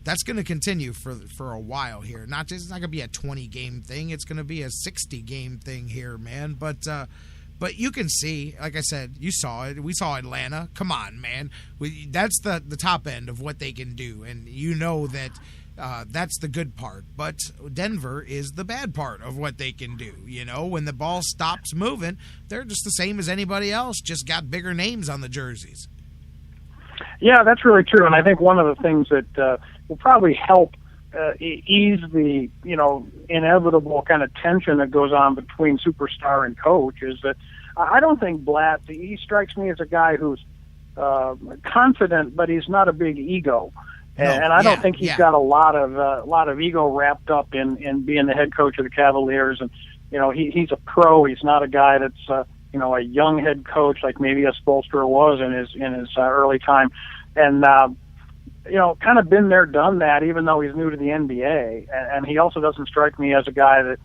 that's going to continue for a while here. It's not going to be a 20-game thing. It's going to be a 60-game thing here, man. But you can see, like I said, you saw it. We saw Atlanta. Come on, man. That's the top end of what they can do, and you know that that's the good part. But Denver is the bad part of what they can do. You know, when the ball stops moving, they're just the same as anybody else, just got bigger names on the jerseys. Yeah, that's really true, and I think one of the things that will probably help ease the inevitable kind of tension that goes on between superstar and coach is that I don't think Blatt, he strikes me as a guy who's confident, but he's not a big ego. No, and I don't think he's got a lot of ego wrapped up in being the head coach of the Cavaliers. And he's a pro. He's not a guy that's a young head coach like maybe a Spoelstra was in his early time. And kind of been there, done that, even though he's new to the NBA. And he also doesn't strike me as a guy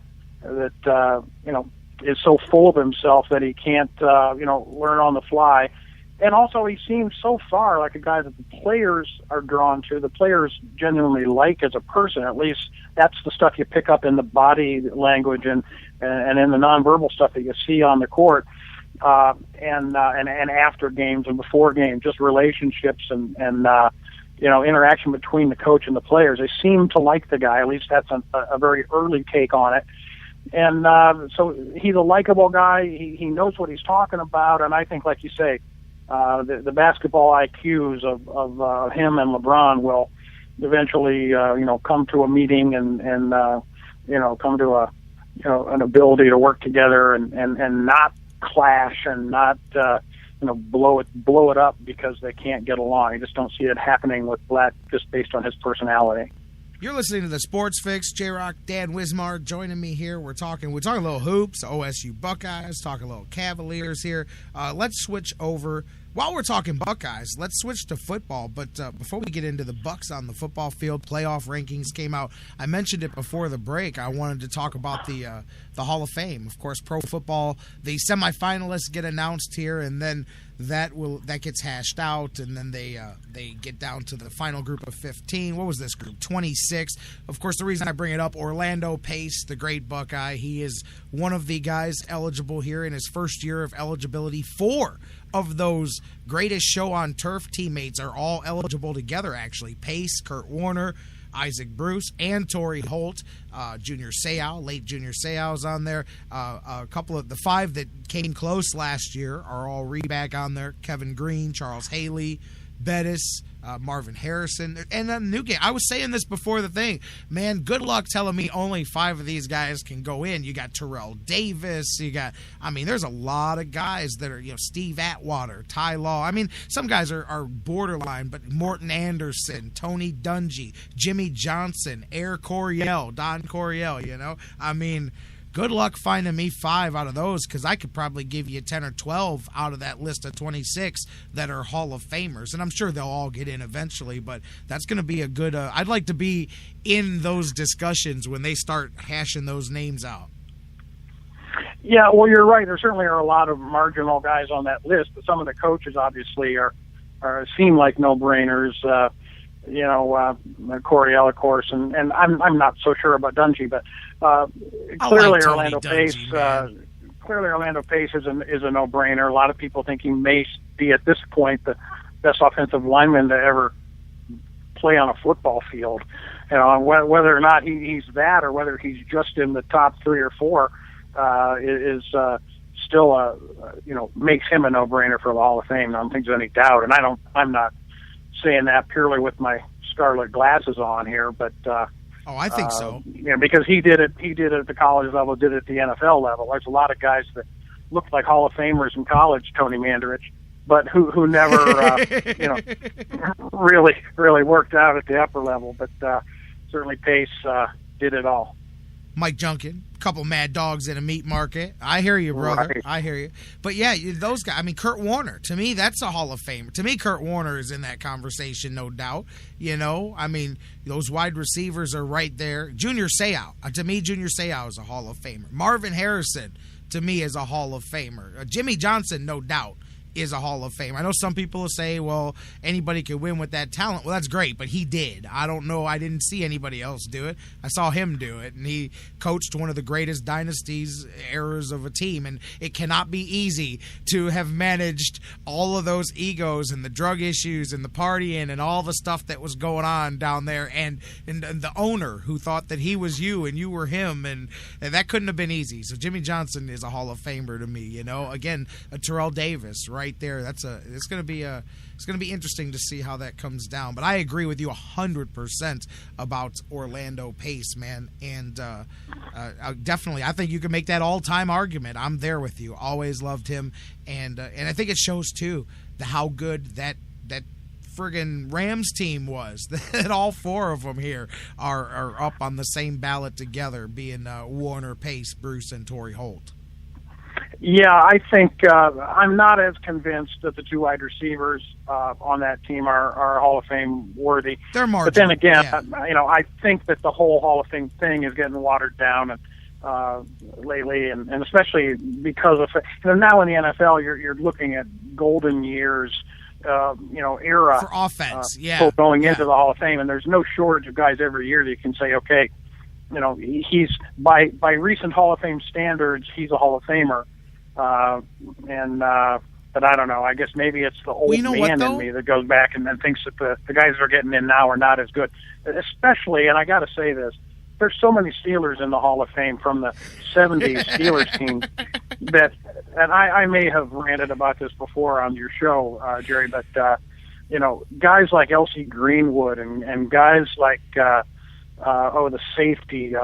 that is so full of himself that he can't, learn on the fly. And also, he seems so far like a guy that the players are drawn to. The players genuinely like as a person. At least that's the stuff you pick up in the body language and in the nonverbal stuff that you see on the court. And after games and before games, just relationships and interaction between the coach and the players. They seem to like the guy. At least that's a very early take on it. And so he's a likable guy. He knows what he's talking about. And I think, like you say, the basketball IQs of him and LeBron will eventually, come to a meeting and come to an ability to work together and not clash and not blow it up because they can't get along. I just don't see it happening with Blatt just based on his personality. You're listening to the Sports Fix. J-Rock, Dan Wismar joining me here. We're talking a little hoops, OSU Buckeyes, talking a little Cavaliers here. Let's switch over. While we're talking Buckeyes, let's switch to football. But before we get into the Bucks on the football field, playoff rankings came out. I mentioned it before the break. I wanted to talk about the Hall of Fame. Of course, pro football, the semifinalists get announced here, and then that gets hashed out, and then they get down to the final group of 15. What was this group? 26. Of course, the reason I bring it up, Orlando Pace, the great Buckeye, he is one of the guys eligible here in his first year of eligibility. 4 of those greatest show on turf teammates are all eligible together, actually. Pace, Kurt Warner, Isaac Bruce, and Torrey Holt. Junior Seau, late Junior Seau's on there. A couple of the 5 that came close last year are all back on there. Kevin Green, Charles Haley, Bettis, Marvin Harrison, and then new game. I was saying this before the thing. Man, good luck telling me only 5 of these guys can go in. You got Terrell Davis. There's a lot of guys that are, Steve Atwater, Ty Law. Some guys are borderline, but Morton Anderson, Tony Dungy, Jimmy Johnson, Don Coryell, good luck finding me 5 out of those, because I could probably give you 10 or 12 out of that list of 26 that are Hall of Famers. And I'm sure they'll all get in eventually, but that's going to be a good I'd like to be in those discussions when they start hashing those names out. Yeah, well, you're right. There certainly are a lot of marginal guys on that list, but some of the coaches obviously seem like no-brainers. Coryell, of course, and I'm not so sure about Dungy, but clearly like Orlando Dungy, Pace. Clearly, Orlando Pace is a no-brainer. A lot of people think he may be at this point the best offensive lineman to ever play on a football field. Whether or not he's that, or whether he's just in the top 3 or 4, is still makes him a no-brainer for the Hall of Fame. I don't think there's any doubt, and I'm not saying that purely with my scarlet glasses on here, but I think so. Because he did it at the college level, did it at the NFL level. There's a lot of guys that looked like Hall of Famers in college, Tony Mandarich, but who never really worked out at the upper level. But certainly Pace did it all. Mike Junkin, a couple mad dogs in a meat market. I hear you, brother. Right. I hear you. But yeah, those guys, Kurt Warner, to me, that's a Hall of Famer. To me, Kurt Warner is in that conversation, no doubt. Those wide receivers are right there. Junior Seau, to me, Junior Seau is a Hall of Famer. Marvin Harrison, to me, is a Hall of Famer. Jimmy Johnson, no doubt, is a Hall of Fame. I know some people will say, well, anybody can win with that talent. Well, that's great, but he did. I don't know. I didn't see anybody else do it. I saw him do it, and he coached one of the greatest dynasties, eras of a team, and it cannot be easy to have managed all of those egos and the drug issues and the partying and all the stuff that was going on down there, and the owner who thought that he was you and you were him, and that couldn't have been easy. So Jimmy Johnson is a Hall of Famer to me. Again, a Terrell Davis right there. It's going to be interesting to see how that comes down. But I agree with you 100% about Orlando Pace, man. And definitely, I think you can make that all-time argument. I'm there with you. Always loved him, and I think it shows too how good that friggin' Rams team was. That all four of them here are up on the same ballot together, being Warner, Pace, Bruce, and Torrey Holt. Yeah, I think I'm not as convinced that the two wide receivers on that team are Hall of Fame worthy. They're marginal. But then again, yeah. I think that the whole Hall of Fame thing is getting watered down lately, and especially because of now in the NFL, you're looking at golden years, era for offense, going into the Hall of Fame, and there's no shortage of guys every year that you can say, okay, he's by recent Hall of Fame standards, he's a Hall of Famer. But I don't know. I guess maybe it's the old man in me that goes back and then thinks that the guys that are getting in now are not as good. Especially, and I got to say this, there's so many Steelers in the Hall of Fame from the 70s Steelers team that, and I may have ranted about this before on your show, Jerry, but, guys like L.C. Greenwood and guys like, the safety,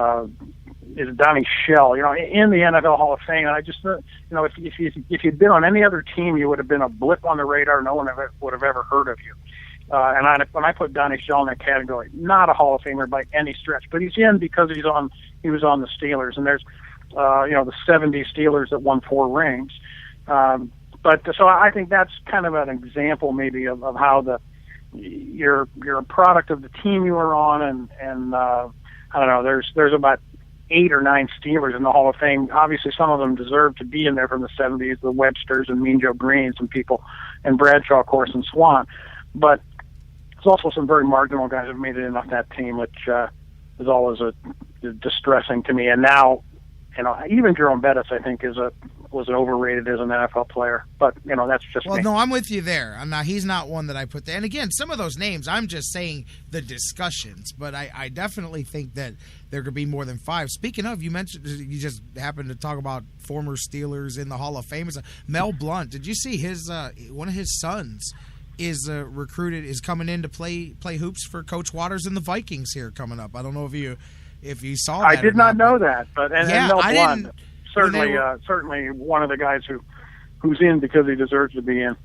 is Donnie Shell, in the NFL Hall of Fame. And I just, if you'd been on any other team, you would have been a blip on the radar. No one would have ever heard of you. When I put Donnie Shell in that category, not a Hall of Famer by any stretch, but he's in because he was on the Steelers. And there's, the 70 Steelers that won 4 rings. So I think that's kind of an example maybe of how you're a product of the team you were on, and I don't know. There's about 8 or 9 Steelers in the Hall of Fame. Obviously, some of them deserve to be in there from the 70s, the Websters and Mean Joe Greens and people, and Bradshaw, of course, and Swan. But there's also some very marginal guys that made it in off that team, which is always distressing to me. And now, even Jerome Bettis, I think, was overrated as an NFL player. But, that's just me. No, I'm with you there. Now, he's not one that I put there. And again, some of those names, I'm just saying the discussions. But I definitely think that there could be more than 5. Speaking of, you just happened to talk about former Steelers in the Hall of Fame. Mel Blount, did you see his one of his sons is coming in to play hoops for Coach Waters and the Vikings here coming up? I don't know if you saw that. I did not know that, but and Mel Blount, certainly one of the guys who's in because he deserves to be in.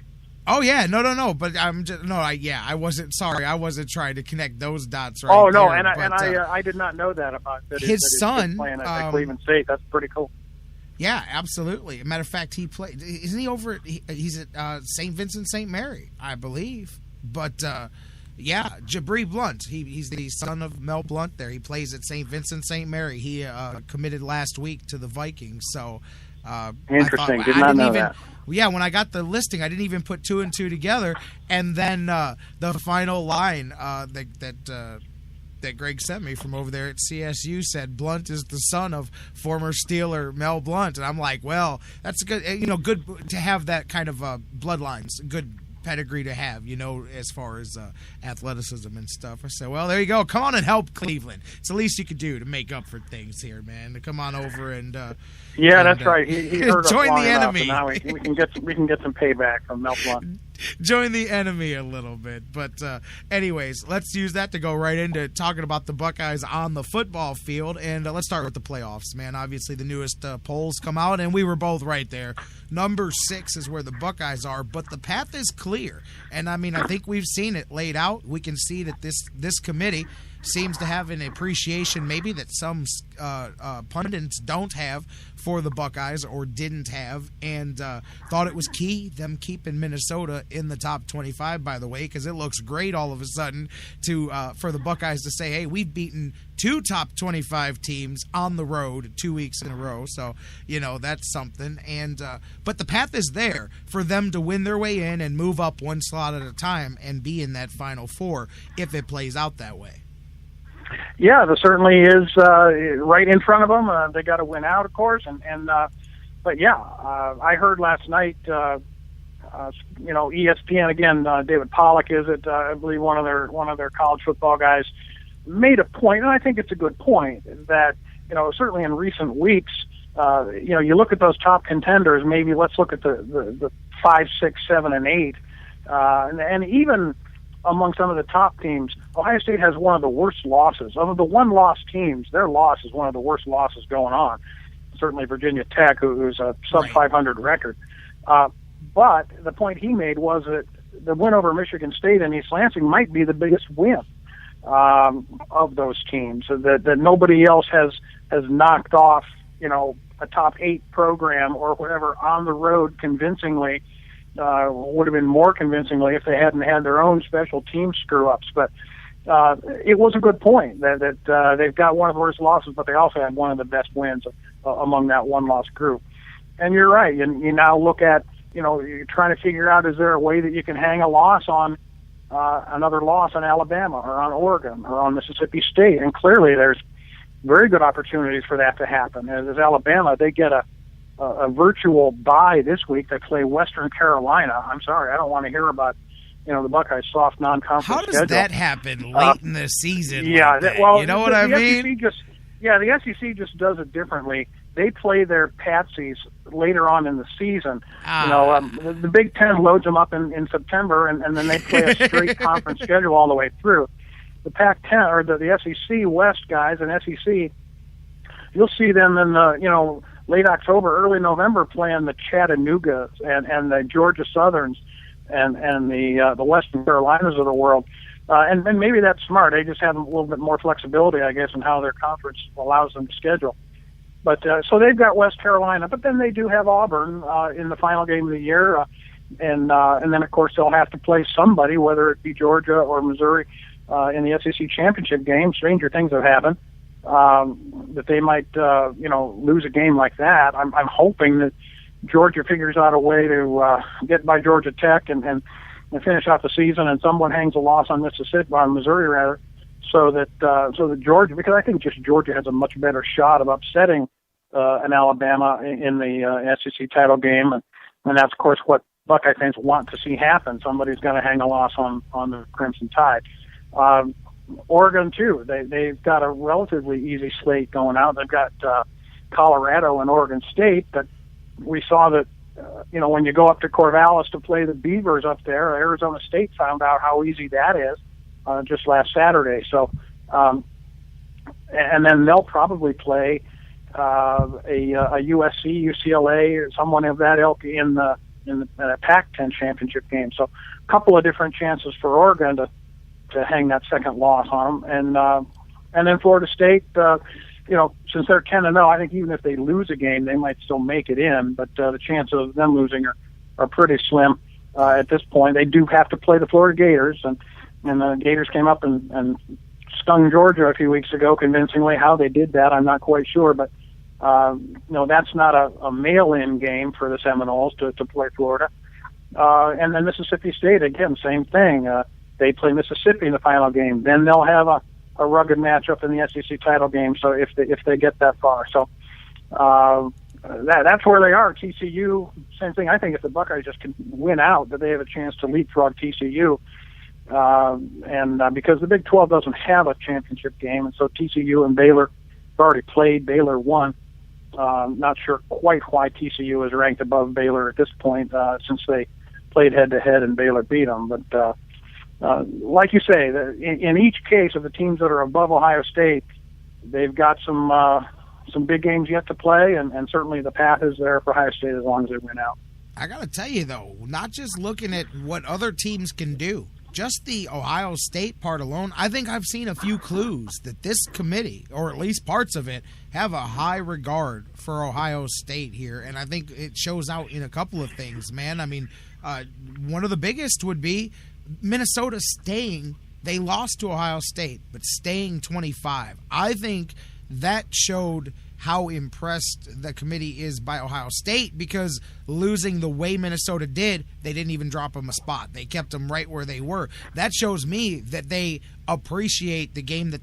Oh yeah, no, but I wasn't sorry. I wasn't trying to connect those dots right. Oh no, there, I did not know that about that. His son playing at Cleveland State. That's pretty cool. Yeah, absolutely. As a matter of fact, he played. Isn't he over? He's at St. Vincent St. Mary, I believe. But Jabri Blount. He's the son of Mel Blount. There, he plays at St. Vincent St. Mary. He committed last week to the Vikings. So interesting. Did not know that. Yeah, when I got the listing, I didn't even put 2 and 2 together. And then the final line that Greg sent me from over there at CSU said Blount is the son of former Steeler Mel Blount, and I'm like, well, that's good. Good to have that kind of bloodlines, good pedigree to have, as far as athleticism and stuff. I said, well, there you go. Come on and help Cleveland. It's the least you could do to make up for things here, man. To come on over and that's right. He heard join us the enemy. Now we can get some payback from Mel Blount. Join the enemy a little bit. But anyways, let's use that to go right into talking about the Buckeyes on the football field. And let's start with the playoffs, man. Obviously, the newest polls come out, and we were both right there. Number 6 is where the Buckeyes are, but the path is clear. And, I think we've seen it laid out. We can see that this committee seems to have an appreciation maybe that some pundits don't have for the Buckeyes or didn't have, and thought it was key them keeping Minnesota in the top 25, by the way, because it looks great all of a sudden for the Buckeyes to say, hey, we've beaten 2 top 25 teams on the road 2 weeks in a row. So, that's something. And But the path is there for them to win their way in and move up one slot at a time and be in that Final Four if it plays out that way. Yeah, there certainly is right in front of them. They got to win out, of course, but yeah, I heard last night. ESPN again. David Pollack is it? I believe one of their college football guys made a point, and I think it's a good point that certainly in recent weeks, you look at those top contenders. Maybe let's look at the 5, 6, 7, and 8, and even among some of the top teams, Ohio State has one of the worst losses. Of the one-loss teams, their loss is one of the worst losses going on. Certainly Virginia Tech, who's a sub-500 record. But the point he made was that the win over Michigan State and East Lansing might be the biggest win of those teams. That nobody else has knocked off, a top 8 program or whatever on the road convincingly. Would have been more convincingly if they hadn't had their own special team screw-ups. But it was a good point that they've got one of the worst losses, but they also had one of the best wins among that one-loss group. And you're right. You now look at, you're trying to figure out, is there a way that you can hang a loss on another loss on Alabama or on Oregon or on Mississippi State? And clearly there's very good opportunities for that to happen. As Alabama, they get a virtual bye this week. They play Western Carolina. I'm sorry, I don't want to hear about the Buckeyes' soft non-conference schedule. How does that happen late in the season? Yeah, like well, you know what I mean? The SEC just does it differently. They play their patsies later on in the season. The Big Ten loads them up in September, and then they play a straight conference schedule all the way through. The Pac-10 or the SEC West guys and SEC, you'll see them in the late October, early November playing the Chattanoogas and the Georgia Southerns and the Western Carolinas of the world. And maybe that's smart. They just have a little bit more flexibility, I guess, in how their conference allows them to schedule. But so they've got West Carolina, but then they do have Auburn in the final game of the year. And then, of course, they'll have to play somebody, whether it be Georgia or Missouri, in the SEC championship game. Stranger things have happened. That they might, lose a game like that. I'm hoping that Georgia figures out a way to get by Georgia Tech and finish out the season, and someone hangs a loss on Missouri rather, so that Georgia, because I think just Georgia has a much better shot of upsetting an Alabama in the SEC title game, and that's of course what Buckeye fans want to see happen. Somebody's going to hang a loss on the Crimson Tide. Oregon too. They've got a relatively easy slate going out. They've got Colorado and Oregon State, but we saw that when you go up to Corvallis to play the Beavers up there, Arizona State found out how easy that is just last Saturday. So, and then they'll probably play a USC, UCLA, or someone of that ilk in the Pac-10 championship game. So, a couple of different chances for Oregon to hang that second loss on them, and then Florida State, since they're 10-0, I think even if they lose a game, they might still make it in. But the chances of them losing are pretty slim at this point. They do have to play the Florida Gators, and the Gators came up and stung Georgia a few weeks ago convincingly. How they did that, I'm not quite sure, but that's not a mail-in game for the Seminoles to play Florida. And then Mississippi State, again, same thing. They play Mississippi in the final game. Then they'll have a rugged matchup in the SEC title game. So if they get that far, so that's where they are. TCU, same thing. I think if the Buckeyes just can win out, that they have a chance to leapfrog TCU. And because the Big 12 doesn't have a championship game, and so TCU and Baylor have already played. Baylor won. Not sure quite why TCU is ranked above Baylor at this point, since they played head-to-head and Baylor beat them. But like you say, in each case of the teams that are above Ohio State, they've got some big games yet to play, and certainly the path is there for Ohio State as long as they win out. I got to tell you, though, not just looking at what other teams can do, just the Ohio State part alone, I think I've seen a few clues that this committee, or at least parts of it, have a high regard for Ohio State here, and I think it shows out in a couple of things, man. I mean, one of the biggest would be Minnesota staying. They lost to Ohio State, but staying 25. I think that showed how impressed the committee is by Ohio State, because losing the way Minnesota did, they didn't even drop them a spot. They kept them right where they were. That shows me that they appreciate the game that